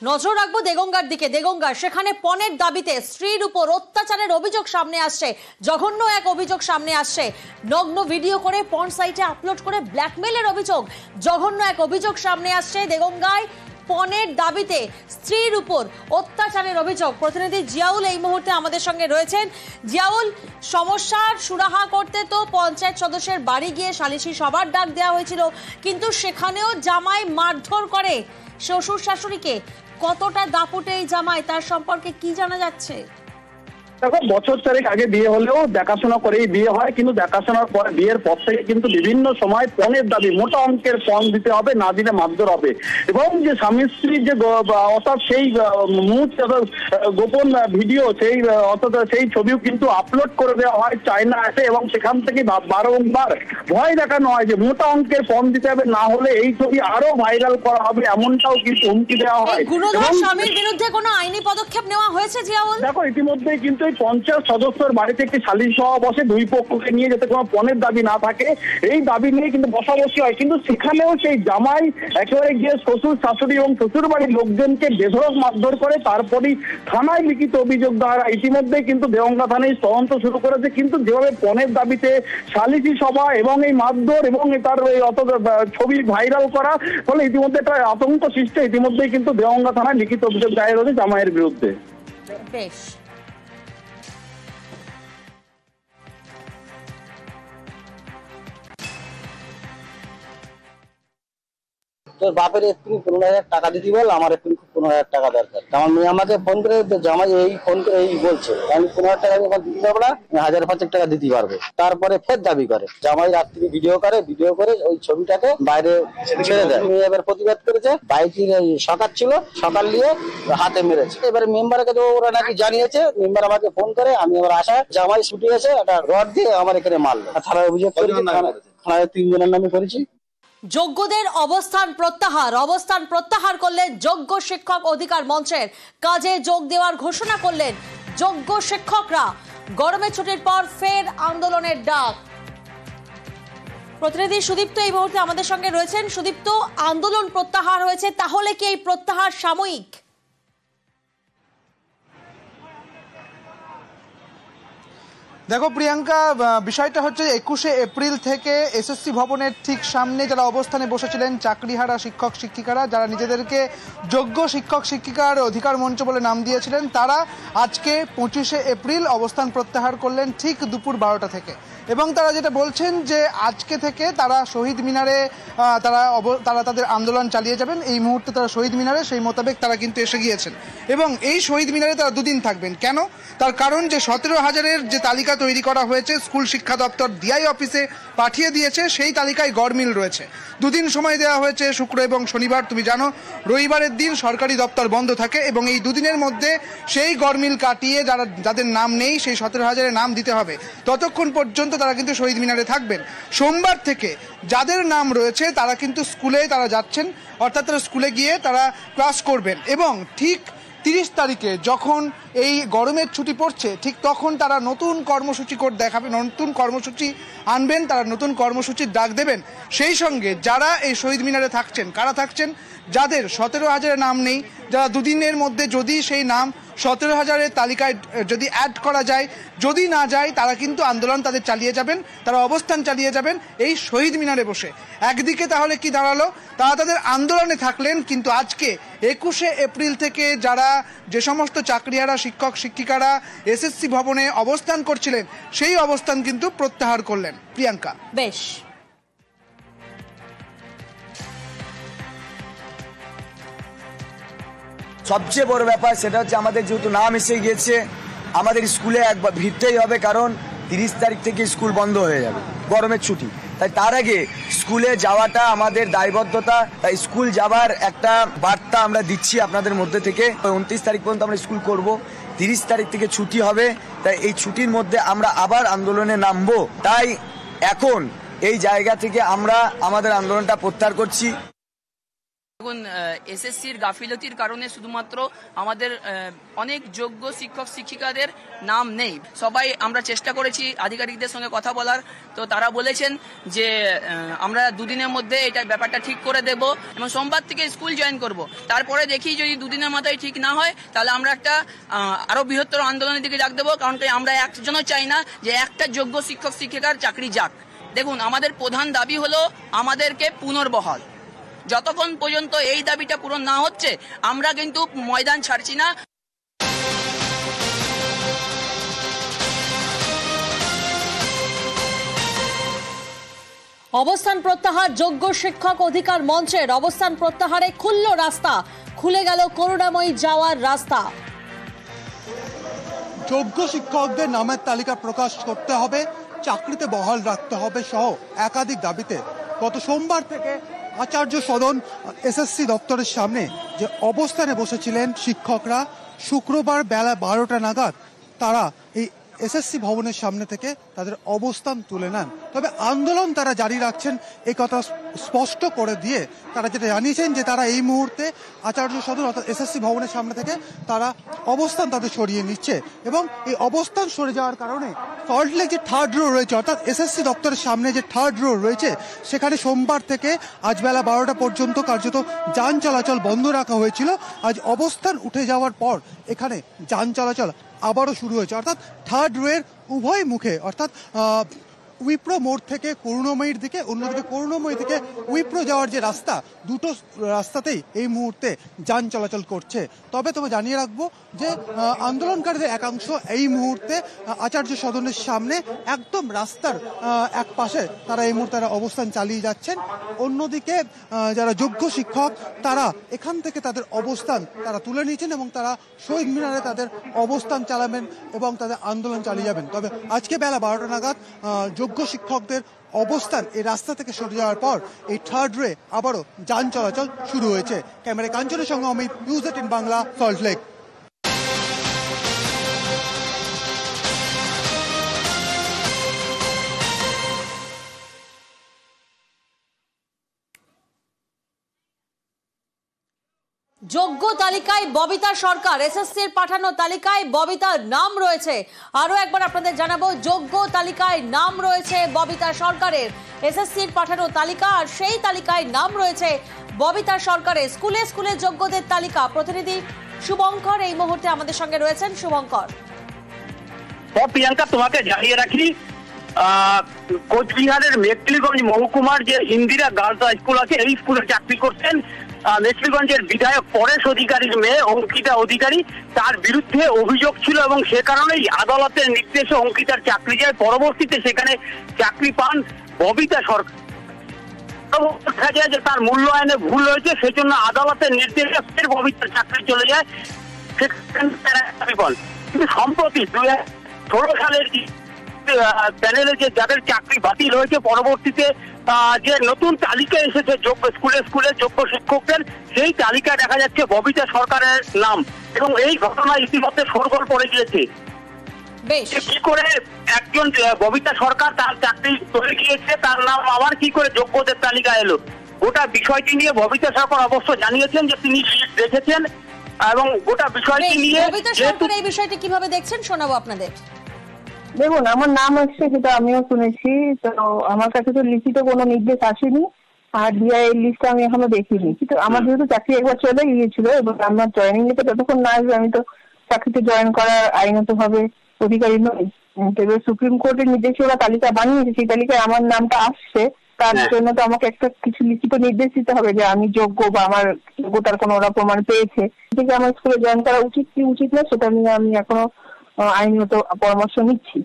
নজর রাখবো দেগঙ্গার দিকে। দেগঙ্গা সেখানে পণের দাবিতে স্ত্রীর উপর অত্যাচারের অভিযোগ সামনে আসছে, জঘন্য এক অভিযোগ সামনে আসছে। নগ্ন ভিডিও করে পর্ন সাইটে আপলোড করে ব্ল্যাকমেলের অভিযোগ, জঘন্য এক অভিযোগ সামনে আসছে। দেগঙ্গায় পণের দাবিতে স্ত্রীর উপর অত্যাচারের অভিযোগ। প্রতিনিধি জিয়াউল এই মুহূর্তে আমাদের সঙ্গে রয়েছেন। জিয়াউল, সমস্যার সুরাহা করতে তো পঞ্চায়েত সদস্যের বাড়ি গিয়ে সালিশি সভার ডাক দেওয়া হয়েছিল, কিন্তু সেখানেও জামাই মারধর করে শ্বশুর শাশুড়িকে। কতটা দাপুটে এই জামাই, তার সম্পর্কে কি জানা যাচ্ছে? দেখো, বছর চারেক আগে বিয়ে হলেও দেখাশোনা করেই বিয়ে হয়, কিন্তু দেখাশোনার পর বিয়ের পর থেকে কিন্তু বিভিন্ন সময় পণের দাবি, মোটা অঙ্কের পণ দিতে হবে, না দিলে মারধর হবে। এবং যে স্বামী স্ত্রীর যে অর্থাৎ সেই মুহূর্তে গোপন ভিডিও, সেই অর্থাৎ সেই ছবিও কিন্তু আপলোড করে দেওয়া হয় চায়না অ্যাপে, এবং সেখান থেকে বারংবার ভয় দেখানো হয় যে মোটা অঙ্কের পণ দিতে হবে, না হলে এই ছবি আরো ভাইরাল করা হবে, এমনটাও কিন্তু হুমকি দেওয়া হয়। গুণধর স্বামীর বিরুদ্ধে কোনো আইনি পদক্ষেপ নেওয়া হয়েছে জিয়াউল? দেখো, ইতিমধ্যেই কিন্তু এই পঞ্চায়েত সদস্যের বাড়িতে একটি সালিশ সভা বসে, দুই পক্ষকে নিয়ে যাতে কোনো পণের দাবি না থাকে এই দাবি নিয়ে কিন্তু বসাবসি হয়। কিন্তু সেখানেও সেই জামাই একেবারে গিয়ে শ্বশুর শাশুড়ি এবং শ্বশুর বাড়ির লোকজনকে বেধড়ক মারধর করে, তারপরেই থানায় লিখিত অভিযোগ দেওয়া। ইতিমধ্যেই কিন্তু দেগঙ্গা থানায় তদন্ত শুরু করেছে। কিন্তু যেভাবে পণের দাবিতে সালিশি সভা এবং এই মারধর এবং তার অত ছবি ভাইরাল করা ফলে ইতিমধ্যে একটা আতঙ্ক সৃষ্টি। ইতিমধ্যেই কিন্তু দেগঙ্গা থানায় লিখিত অভিযোগ দায়ের হয়েছে জামাইয়ের বিরুদ্ধে। বেশ, তোর বাপের এক্ষুনি 15,000 টাকা দিতে বল, আমার এক্ষুনি 15,000 টাকা দরকার। আমার মেয়ে আমাকে ফোন করে জামাই এই ফোন করে এই বলছে আমি 15,000 টাকা আমি দিতে পারবো না, 1,000-5,000 টাকা দিতে পারবো। তারপরে ফের দাবি করে, জামাই রাত্রি ভিডিও করে ওই ছবিটাকে বাইরে ছেড়ে দেয়। মেয়ে এবার প্রতিবাদ করেছে, বাইকে সকাল ছিল, সকাল নিয়ে হাতে মেরেছে। এবারে মেম্বারকে তো ওরা নাকি জানিয়েছে, মেম্বার আমাকে ফোন করে, আমি আবার আসা জামাই ছুটি আছে একটা রড দিয়ে আমার এখানে মারলো। থানায় অভিযোগ করেছি, থানায় 3 জনের নামে করেছি। যোগ্যদের অবস্থান প্রত্যাহার করলেন যোগ্য শিক্ষক অধিকার মঞ্চের। কাজে যোগ দেওয়ার ঘোষণা করলেন যোগ্য শিক্ষকরা। গরমের ছুটির পর ফের আন্দোলনের ডাক। প্রতিনিধি সুদীপ্ত এই মুহূর্তে আমাদের সঙ্গে রয়েছেন। সুদীপ্ত, আন্দোলন প্রত্যাহার হয়েছে, তাহলে কি এই প্রত্যাহার সাময়িক? দেখো প্রিয়াঙ্কা, বিষয়টা হচ্ছে 21শে এপ্রিল থেকে এসএসসি ভবনের ঠিক সামনে যারা অবস্থানে বসেছিলেন চাকরিহারা শিক্ষক শিক্ষিকারা, যারা নিজেদেরকে যোগ্য শিক্ষক শিক্ষিকার অধিকার মঞ্চ বলে নাম দিয়েছিলেন, তারা আজকে 25শে এপ্রিল অবস্থান প্রত্যাহার করলেন ঠিক দুপুর 12টা থেকে। এবং তারা যেটা বলছেন যে আজকে থেকে তারা শহীদ মিনারে তারা তাদের আন্দোলন চালিয়ে যাবেন। এই মুহূর্তে তারা শহীদ মিনারে সেই মোতাবেক তারা কিন্তু এসে গিয়েছেন, এবং এই শহীদ মিনারে তারা 2 দিন থাকবেন। কেন? তার কারণ যে 17,000-এর যে তালিকা তৈরি করা হয়েছে, স্কুল শিক্ষা দপ্তর ডিআই অফিসে পাঠিয়ে দিয়েছে, সেই তালিকায় গড়মিল রয়েছে। 2 দিন সময় দেওয়া হয়েছে, শুক্র এবং শনিবার। তুমি জানো রবিবারের দিন সরকারি দপ্তর বন্ধ থাকে, এবং এই 2 দিনের মধ্যে সেই গড়মিল কাটিয়ে যাদের নাম নেই সেই 17,000-এর নাম দিতে হবে। ততক্ষণ পর্যন্ত তারা কিন্তু শহীদ মিনারে থাকবেন। সোমবার থেকে যাদের নাম রয়েছে তারা কিন্তু স্কুলে তারা যাচ্ছেন, অর্থাৎ তারা স্কুলে গিয়ে তারা ক্লাস করবেন। এবং ঠিক 30 তারিখে যখন এই গরমের ছুটি পড়ছে, ঠিক তখন তারা নতুন কর্মসূচি করে দেখাবেন, নতুন কর্মসূচি আনবেন, তারা নতুন কর্মসূচির ডাক দেবেন। সেই সঙ্গে যারা এই শহীদ মিনারে থাকছেন, কারা থাকছেন? যাদের 17,000-এর নাম নেই, যারা 2 দিনের মধ্যে যদি সেই নাম 17,000-এর তালিকায় যদি অ্যাড করা যায়, যদি না যায়, তারা কিন্তু আন্দোলন তাদের চালিয়ে যাবেন, তারা অবস্থান চালিয়ে যাবেন এই শহীদ মিনারে বসে। একদিকে তাহলে কি দাঁড়ালো? তারা তাদের আন্দোলনে থাকলেন, কিন্তু আজকে 21শে এপ্রিল থেকে যারা যে সমস্ত চাকরিহারা শিক্ষক শিক্ষিকারা এসএসসি ভবনে অবস্থান করছিলেন, সেই অবস্থান কিন্তু প্রত্যাহার করলেন। প্রিয়াঙ্কা, বেশ, সবচেয়ে বড় ব্যাপার সেটা হচ্ছে আমাদের যেহেতু নাম এসে গিয়েছে, আমাদের স্কুলে একবার ভিড়তেই হবে, কারণ 30 তারিখ থেকে স্কুল বন্ধ হয়ে যাবে, গরমের ছুটি। তাই তার আগে স্কুলে যাওয়াটা আমাদের দায়বদ্ধতা। তাই স্কুল যাবার একটা বার্তা আমরা দিচ্ছি আপনাদের মধ্যে থেকে। 29 তারিখ পর্যন্ত আমরা স্কুল করব, 30 তারিখ থেকে ছুটি হবে। তাই এই ছুটির মধ্যে আমরা আবার আন্দোলনে নামবো। তাই এখন এই জায়গা থেকে আমরা আমাদের আন্দোলনটা প্রত্যাহার করছি। দেখুন, এসএসসির গাফিলতির কারণে শুধুমাত্র আমাদের অনেক যোগ্য শিক্ষক শিক্ষিকাদের নাম নেই। সবাই আমরা চেষ্টা করেছি আধিকারিকদের সঙ্গে কথা বলার, তো তারা বলেছেন যে আমরা দুদিনের মধ্যে এটা ব্যাপারটা ঠিক করে দেব এবং সোমবার থেকে স্কুল জয়েন করব। তারপরে দেখি যদি দুদিনের মাথায় ঠিক না হয় তাহলে আমরা একটা আরো বৃহত্তর আন্দোলনের দিকে ডাক দেবো, কারণ আমরা একজনও চাই না যে একটা যোগ্য শিক্ষক শিক্ষিকার চাকরি যাক। দেখুন, আমাদের প্রধান দাবি হলো আমাদেরকে পুনর্বহাল। যতক্ষণ পর্যন্ত এই দাবিটা পূরণ না হচ্ছে আমরা কিন্তু ময়দান ছাড়ছি না। অবস্থান প্রত্যাহার যোগ্য শিক্ষক অধিকার মঞ্চের অবস্থান প্রত্যাহারে খুলল রাস্তা, খুলে গেল করুণাময়ী যাওয়ার রাস্তা। যোগ্য শিক্ষকদের নামের তালিকা প্রকাশ করতে হবে, চাকরিতে বহাল রাখতে হবে সহ একাধিক দাবিতে গত সোমবার থেকে আচার্য সদন এসএসসি দপ্তরের সামনে যে অবস্থানে বসেছিলেন শিক্ষকরা, শুক্রবার বেলা 12টা নাগাদ তারা এই এসএসসি ভবনের সামনে থেকে তাদের অবস্থান তুলে নেন। তবে আন্দোলন তারা জারি রাখছেন এই কথা স্পষ্ট করে দিয়ে তারা যেটা জানিয়েছেন যে তারা এই মুহূর্তে আচার্য সদন অর্থাৎ এসএসসি ভবনের সামনে থেকে তারা অবস্থান তাদের সরিয়ে নিচ্ছে এবং এই অবস্থান সরে যাওয়ার কারণে সল্টলেক যে থার্ড রো রয়েছে অর্থাৎ এসএসসি দপ্তরের সামনে যে থার্ড রো রয়েছে সেখানে সোমবার থেকে আজ বেলা 12টা পর্যন্ত কার্যত যান চলাচল বন্ধ রাখা হয়েছিল। আজ অবস্থান উঠে যাওয়ার পর এখানে যান চলাচল আবারও শুরু হয়েছে, অর্থাৎ থার্ড রোয়ের উভয় মুখে অর্থাৎ উইপ্রো মোড় থেকে করুণাময়ীর দিকে, অন্যদিকে করুণাময়ী থেকে উইপ্রো যাওয়ার যে রাস্তা, দুটো রাস্তাতেই এই মুহূর্তে যান চলাচল করছে। তবে জানিয়ে রাখবো যে আন্দোলনকারীদের একাংশ এই মুহূর্তে আচার্য সদনের সামনে একদম রাস্তার এক পাশে তারা এই মুহূর্তে অবস্থান চালিয়ে যাচ্ছেন। অন্যদিকে যারা যোগ্য শিক্ষক তারা এখান থেকে তাদের অবস্থান তারা তুলে নিয়েছেন এবং তারা শহীদ মিনারে তাদের অবস্থান চালাবেন এবং তাদের আন্দোলন চালিয়ে যাবেন। তবে আজকে বেলা 12টা নাগাদ যোগ্য শিক্ষকদের অবস্থান এই রাস্তা থেকে সরে যাওয়ার পর এই থার্ড রে আবারও যান চলাচল শুরু হয়েছে। ক্যামেরায় কাঞ্চনের সঙ্গে অমিত, নিউজ 18 বাংলা, সল্টলেক। যোগ্য তালিকায় ববিতা সরকার, এসএসসির পাঠানো তালিকায় ববিতার নাম রয়েছে। আরো একবার আপনাদের জানাবো, যোগ্য তালিকায় নাম রয়েছে ববিতা সরকারের, এসএসসির পাঠানো তালিকা, আর সেই তালিকায় নাম রয়েছে ববিতা সরকারের। স্কুলে স্কুলে যোগ্যদের তালিকা। প্রতিনিধি শুভঙ্কর এই মুহূর্তে আমাদের সঙ্গে রয়েছেন। শুভঙ্কর। প্রিয়াঙ্কা, তোমাকে জানিয়ে রাখি কোচবিহারের মেখলিগঞ্জ মহকুমার যে ইন্দিরা গার্লস হাই স্কুল আছে এই স্কুলে চাকরি করতেন মেখলিগঞ্জের বিধায়ক পরেশ অধিকারীর মেয়ে অঙ্কিতা অধিকারী। তার বিরুদ্ধে অভিযোগ ছিল এবং সে কারণেই আদালতের নির্দেশে অঙ্কিতার চাকরি যায়। পরবর্তীতে সেখানে চাকরি পান ববিতা সরকার। দেখা যায় যে তার মূল্যায়নে ভুল হয়েছে, সেজন্য আদালতের নির্দেশে ফের ববিতার চাকরি চলে যায়। কিন্তু সম্প্রতি 2016 সালের প্যানেলে যে যাদের চাকরি বাতিল হয়েছে, পরবর্তীতে যে নতুন তালিকা এসেছে স্কুলে স্কুলে যোগ্য শিক্ষকদের, সেই তালিকায় দেখা যাচ্ছে ববিতা সরকারের নাম এবং এই ঘটনা ইতিমধ্যে শোরগোল পড়ে গিয়েছে। কি করে একজন ববিতা সরকার তার চাকরি চলে গিয়েছে, তার নাম আবার কি করে যোগ্যদের তালিকা এলো, গোটা বিষয়টি নিয়ে ববিতা সরকার অবশ্য জানিয়েছেন যে তিনি দেখেছেন এবং গোটা বিষয়টি নিয়ে ববিতা সরকার এই বিষয়টি কিভাবে দেখছেন শোনাবো আপনাদের। দেখুন, আমার নাম আসছে সেটা আমিও শুনেছি, তো আমার কাছে তো লিখিত কোনো নির্দেশ আসেনি আর ডিআই লিস্টটা আমি এখনো দেখিনি। কিন্তু আমার যেহেতু চাকরি একবার চলে গিয়েছিল এবং আমার জয়েনিং লেটার যতক্ষণ না আসবে আমি তো চাকরিতে জয়েন করার আইনত ভাবে অধিকারী নই। তবে সুপ্রিম কোর্টের নির্দেশে ওরা তালিকা বানিয়েছে, সেই তালিকায় আমার নামটা আসছে, তার জন্য তো আমাকে একটা কিছু লিখিত নির্দেশ দিতে হবে যে আমি যোগ্য বা আমার যোগ্যতার কোনো ওরা প্রমাণ পেয়েছে। থেকে আমার স্কুলে জয়েন করা উচিত কি উচিত না সেটা নিয়ে আমি এখনো আইনত পরামর্শ নিচ্ছি।